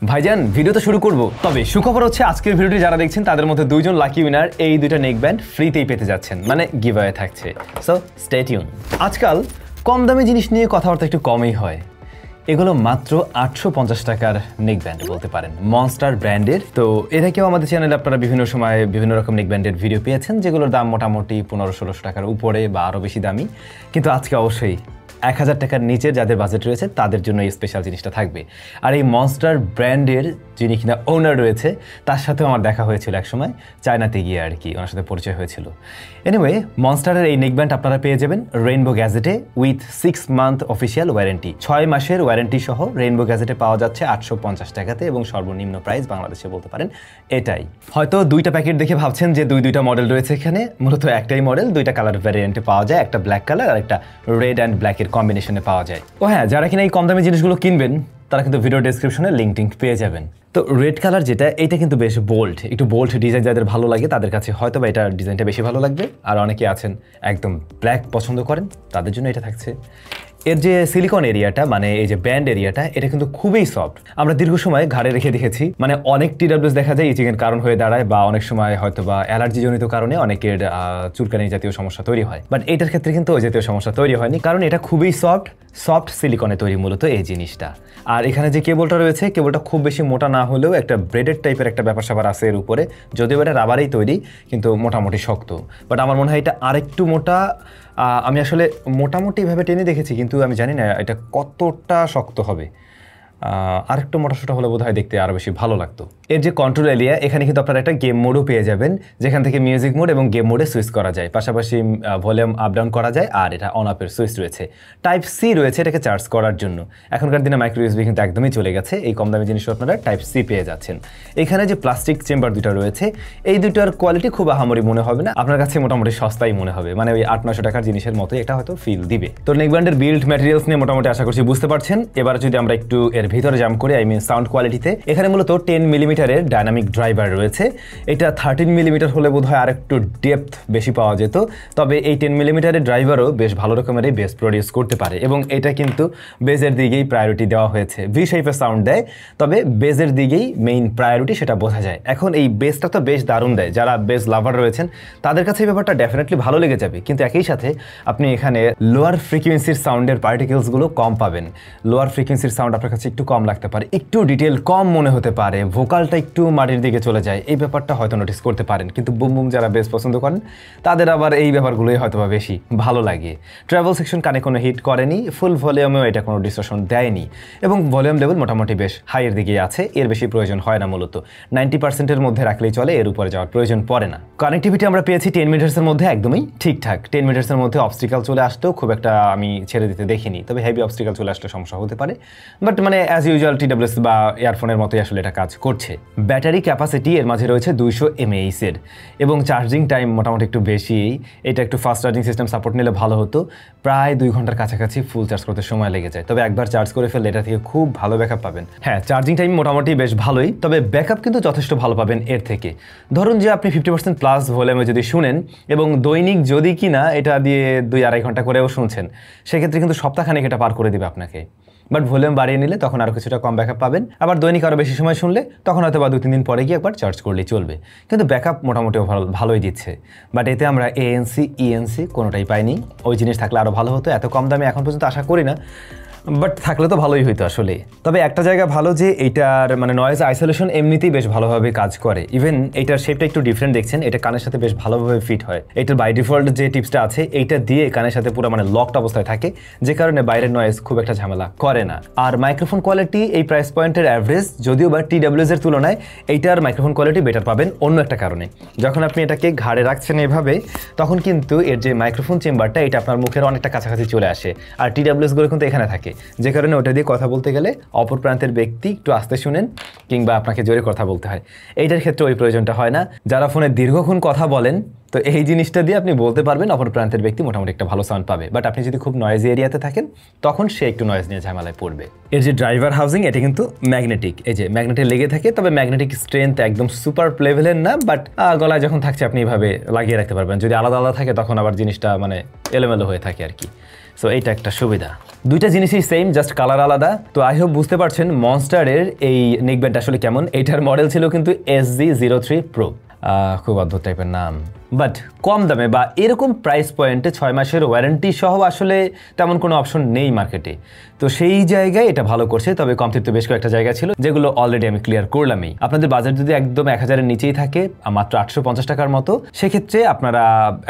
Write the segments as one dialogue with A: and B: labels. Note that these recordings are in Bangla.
A: ভাইজান ভিডিও তো শুরু করব, তবে সুখবর হচ্ছে আজকের ভিডিওটি যারা দেখছেন তাদের মধ্যে দুইজন লাকি উইনার এই দুইটা নেক ব্যান্ড ফ্রিতেই পেতে যাচ্ছেন, মানে গিভঅ্যাওয়ে থাকছে। So stay tune. আজকাল কম দামি জিনিস নিয়ে কথাবার্তা একটু কমই হয়। এগুলো মাত্র 850 টাকার নেক ব্যান্ড বলতে পারেন, মনস্টার ব্র্যান্ডের। তো এর আগেও আমাদের চ্যানেলে আপনারা বিভিন্ন সময় বিভিন্ন রকম নেক ব্যান্ডের ভিডিও পেয়েছেন, যেগুলোর দাম মোটামুটি 1500-1600 টাকার উপরে বা আরও বেশি দামি। কিন্তু আজকে অবশ্যই 1000 টাকার নিচে যাদের বাজেট রয়েছে তাদের জন্য এই স্পেশাল জিনিসটা থাকবে। আর এই মনস্টার ব্র্যান্ডের যিনি কিনা ওনার রয়েছে তার সাথেও আমার দেখা হয়েছিল একসময় চায়নাতে গিয়ে, আর কি ওনার সাথে পরিচয় হয়েছিল। এনিওয়ে, মনস্টারের এই নেক ব্যান্ড আপনারা পেয়ে যাবেন রেইনবো গ্যাজেটে উইথ 6 মান্থ অফিসিয়াল ওয়ারেন্টি। 6 মাসের ওয়ারেন্টি সহ রেইনবো গ্যাজেটে পাওয়া যাচ্ছে 850 টাকাতে, এবং সর্বনিম্ন প্রাইস বাংলাদেশে বলতে পারেন এটাই। হয়তো দুইটা প্যাকেট দেখে ভাবছেন যে দুইটা মডেল রয়েছে এখানে, মূলত একটাই মডেল, দুইটা কালার ভ্যারিয়েন্টে পাওয়া যায়, একটা ব্ল্যাক কালার আর একটা রেড অ্যান্ড ব্ল্যাকের কম্বিনেশনে পাওয়া যায়। ও হ্যাঁ, যারা কিনা এই কম দামি জিনিসগুলো কিনবেন তারা কিন্তু ভিডিও ডেসক্রিপশনে লিঙ্ক পেয়ে যাবেন। তো রেড কালার যেটা, এটা কিন্তু বেশ বোল্ড, একটু বোল্ড ডিজাইন যাদের ভালো লাগে তাদের কাছে হয়তো বা এটা ডিজাইনটা বেশি ভালো লাগবে। আর অনেকে আছেন একদম ব্ল্যাক পছন্দ করেন, তাদের জন্য এটা থাকছে। এর যে সিলিকন এরিয়াটা, মানে এই যে ব্যান্ড এরিয়াটা, এটা কিন্তু খুবই সফট। আমরা দীর্ঘ সময় ঘাড়ে রেখে দেখেছি, মানে অনেক টিডাব্লিউএস দেখা যায় ইচিংয়ের কারণ হয়ে দাঁড়ায়, বা অনেক সময় হয়তো বা অ্যালার্জি জনিত কারণে অনেকের চুলকানি জাতীয় সমস্যা তৈরি হয়। বাট এটার ক্ষেত্রে কিন্তু ওই জাতীয় সমস্যা তৈরি হয়নি, কারণ এটা খুবই সফট সিলিকনে তৈরি মূলত এই জিনিসটা। আর এখানে যে কেবলটা রয়েছে, কেবলটা খুব বেশি মোটা না হলেও একটা ব্রেডেড টাইপের একটা ব্যাপার স্যাপার আছে এর উপরে, যদিও এটা রাবারেই তৈরি কিন্তু মোটামুটি শক্ত। বাট আমার মনে হয় এটা আরেকটু মোটা। আমি আসলে মোটামুটিভাবে টেনে দেখেছি, কিন্তু আমি জানি না এটা কতটা শক্ত হবে। আরেকটু মোটাসোটা হলে বোধহয় দেখতে আরও বেশি ভালো লাগতো। এর যে কন্ট্রোল এরিয়া, এখানে কিন্তু আপনারা একটা গেম মোডও পেয়ে যাবেন, যেখান থেকে মিউজিক মোড এবং গেম মোডে সুইচ করা যায়, পাশাপাশি ভলিউম আপ ডাউন করা যায়। আর এটা অন আপের সুইচ রয়েছে, টাইপ সি রয়েছে এটাকে চার্জ করার জন্য। এখনকার দিনে মাইক্রো ইউএসবি কিন্তু একদমই চলে গেছে, এই কম দামি জিনিস আপনারা টাইপ সি পেয়ে যাচ্ছেন। এখানে যে প্লাস্টিক চেম্বার দুটো রয়েছে, এই দুটোর কোয়ালিটি খুব আহামরি মনে হবে না, আপনার কাছে মোটামুটি সস্তাই মনে হবে, মানে ওই 800-900 টাকার জিনিসের মতো এটা হয়তো ফিল দিবে। তো নেক ব্যান্ডের বিল্ড ম্যাটেরিয়ালস নিয়ে মোটামুটি আশা করছি বুঝতে পারছেন। এবার যদি আমরা একটু এর ভিতরে করে আই মিন সাউন্ড কোয়ালিটিতে, এখানে মূলত 10 মিলিমিটারের ডাইনামিক ড্রাইভার রয়েছে। এটা 13 মিলিমিটার হলে বোধহয় আর একটু ডেপথ বেশি পাওয়া যেত, তবে এই 10 মিলিমিটারের ড্রাইভারও বেশ ভালো রকমের বেস প্রডিউস করতে পারে, এবং এটা কিন্তু বেজের দিকেই প্রায়োরিটি দেওয়া হয়েছে। ভি শেপের সাউন্ড দেয়, তবে বেজের দিকেই মেইন প্রায়োরিটি, সেটা বোঝা যায়। এখন এই বেসটা তো বেশ দারুণ দেয়, যারা বেস লাভার রয়েছেন তাদের কাছে এই ব্যাপারটা ডেফিনেটলি ভালো লেগে যাবে। কিন্তু একই সাথে আপনি এখানে লোয়ার ফ্রিকোয়েন্সির সাউন্ডের পার্টিকেলসগুলো কম পাবেন। লোয়ার ফ্রিকোয়েন্সির সাউন্ড আপনার কাছে একটু কম লাগতে পারে, একটু ডিটেল কম মনে হতে পারে, ভোকালটা একটু মাটির দিকে চলে যায়, এই ব্যাপারটা হয়তো নোটিস করতে পারেন। কিন্তু বুম বুম যারা বেস পছন্দ করেন তাদের আবার এই ব্যাপারগুলোই হয়তো বা বেশি ভালো লাগে। ট্রাভেল সেকশন কানে কোনো হিট করেনি, ফুল ভলিউমেও এটা কোনো ডিসটরশন দেয়নি, এবং ভলিউম লেভেল মোটামুটি বেশ হাইয়ের দিকেই আছে। এর বেশি প্রয়োজন হয় না, মূলত 90%-এর মধ্যে রাখলেই চলে, এর উপরে যাওয়ার প্রয়োজন পড়ে না। কানেক্টিভিটি আমরা পেয়েছি 10 মিটার্সের মধ্যে একদমই ঠিকঠাক। 10 মিটার্সের মধ্যে অবস্ট্রিকাল চলে আসতেও খুব একটা আমি ছেড়ে দিতে দেখিনি, তবে হেভি অবস্ট্রিকাল চলে আসলে সমস্যা হতে পারে। বাট মানে অ্যাজ ইউজুয়াল টিডাব্লিউএস বা ইয়ারফোনের মতোই আসলে এটা কাজ করছে। ব্যাটারি ক্যাপাসিটি এর মাঝে রয়েছে 200 mAh এর, এবং চার্জিং টাইম মোটামুটি একটু বেশি। এটা একটু ফাস্ট চার্জিং সিস্টেম সাপোর্ট নিলে ভালো হতো, প্রায় 2 ঘন্টার কাছাকাছি ফুল চার্জ করতে সময় লেগে যায়, তবে একবার চার্জ করে ফেললে এটা থেকে খুব ভালো ব্যাকআপ পাবেন। হ্যাঁ, চার্জিং টাইম মোটামুটি বেশ ভালোই, তবে ব্যাকআপ কিন্তু যথেষ্ট ভালো পাবেন এর থেকে। ধরুন যে আপনি 50% প্লাস ভলিউমে যদি শুনেন, এবং দৈনিক যদি কিনা এটা দিয়ে 2-2.5 ঘন্টা করেও শুনছেন, সেক্ষেত্রে কিন্তু সপ্তাহখানেক এটা পার করে দেবে আপনাকে। বাট ভলিউম বাড়িয়ে নিলে তখন আরও কিছুটা কম ব্যাকআপ পাবেন। আবার দৈনিক আরও বেশি সময় শুনলে তখন হয়তো বা 2-3 দিন পরে গিয়ে একবার চার্জ করলেই চলবে, কিন্তু ব্যাকআপ মোটামুটি ভালোই দিচ্ছে। বাট এতে আমরা ANC, ENC কোনোটাই পাইনি। ওই জিনিস থাকলে আরও ভালো হতো, এত কম দামে এখন পর্যন্ত আশা করি না, বাট থাকলে তো ভালোই হইতো আসলে। তবে একটা জায়গা ভালো যে এইটার মানে নয়েজ আইসোলেশন এমনিতেই বেশ ভালোভাবে কাজ করে। ইভেন এইটার শেপটা একটু ডিফারেন্ট দেখছেন, এটা কানের সাথে বেশ ভালোভাবে ফিট হয়। এটার বাই ডিফল্ট যে টিপসটা আছে, এইটা দিয়ে কানের সাথে পুরো মানে লকড অবস্থায় থাকে, যে কারণে বাইরের নয়েজ খুব একটা ঝামেলা করে না। আর মাইক্রোফোন কোয়ালিটি এই প্রাইস পয়েন্টের অ্যাভারেজ, যদিও বা টিডাব্লিউএস এর তুলনায় এইটার মাইক্রোফোন কোয়ালিটি বেটার পাবেন অন্য একটা কারণে। যখন আপনি এটাকে ঘাড়ে রাখছেন এভাবে, তখন কিন্তু এর যে মাইক্রোফোন চেম্বারটা, এটা আপনার মুখের অনেকটা কাছাকাছি চলে আসে, আর টিডাব্লিউএস গুলো কিন্তু এখানে থাকে, যে কারণে ওটা দিয়ে কথা বলতে গেলে অপর প্রান্তের ব্যক্তি একটু আস্তে শুনেন, কিংবা আপনাকে জোরে কথা বলতে হয়। এইটার ক্ষেত্রে ওই প্রয়োজনটা হয় না। যারা ফোনে দীর্ঘক্ষণ কথা বলেন, তো এই জিনিসটা দিয়ে আপনি বলতে পারবেন, অপর প্রান্তের ব্যক্তি মোটামুটি একটা ভালো সাউন্ড পাবে। বাট আপনি যদি খুব নয়েজি এরিয়াতে থাকেন, তখন সে একটু নয়েজ নিয়ে ঝামেলায় পড়বে। এর যে ড্রাইভার হাউজিং, এটা কিন্তু ম্যাগনেটিক, এই যে ম্যাগনেটে লেগে থাকে, তবে ম্যাগনেটিক স্ট্রেংথ একদম সুপার লেভেলের না, বাট গলায় যখন থাকছে আপনি এইভাবে লাগিয়ে রাখতে পারবেন। যদি আলাদা আলাদা থাকে তখন আবার জিনিসটা মানে এলোমেলো হয়ে থাকে আর কি। সো এইটা একটা সুবিধা। দুইটা জিনিসই সেম, জাস্ট কালার আলাদা। তো আই হোপ বুঝতে পারছেন মনস্টারের এই নেকব্যান্ড আসলে কেমন। এইটার মডেল ছিল কিন্তু SG03 Pro। খুব অদ্ভুত টাইপের নাম, বাট কম দামে বা এরকম প্রাইস পয়েন্টে 6 মাসের ওয়ারেন্টি সহ আসলে তেমন কোনো অপশন নেই মার্কেটে। তো সেই জায়গায় এটা ভালো করছে, তবে কমতির বেশ কয়েকটা জায়গা ছিল যেগুলো অলরেডি আমি ক্লিয়ার করলামই। আপনাদের বাজেট যদি একদম 1000-এর নিচেই থাকে, মাত্র 850 টাকার মতো, সেক্ষেত্রে আপনারা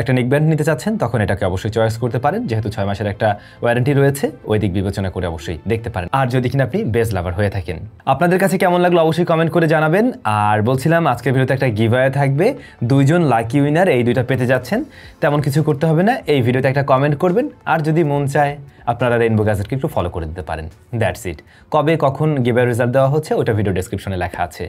A: একটা নেকব্যান্ড নিতে চাচ্ছেন, তখন এটাকে অবশ্যই চয়েস করতে পারেন, যেহেতু 6 মাসের একটা ওয়ারেন্টি রয়েছে। ওই দিক বিবেচনা করে অবশ্যই দেখতে পারেন, আর যদি কিনা আপনি বেস লাভার হয়ে থাকেন। আপনাদের কাছে কেমন লাগলো অবশ্যই কমেন্ট করে জানাবেন। আর বলছিলাম আজকের ভিডিওতে একটা গিভঅ্যাওয়ে থাকবে, 2 জন লাকি উইনার এই 2টা পেতে যাচ্ছেন। তেমন কিছু করতে হবে না, এই ভিডিওতে একটা কমেন্ট করবেন, আর যদি মন চায় আপনারা রেইনবো গ্যাজেটকে একটু ফলো করে দিতে পারেন। That's it. কবে কখন গিভঅ্যাওয়ে রেজাল্ট দেওয়া হচ্ছে ওটা ভিডিও ডেসক্রিপশনে লেখা আছে।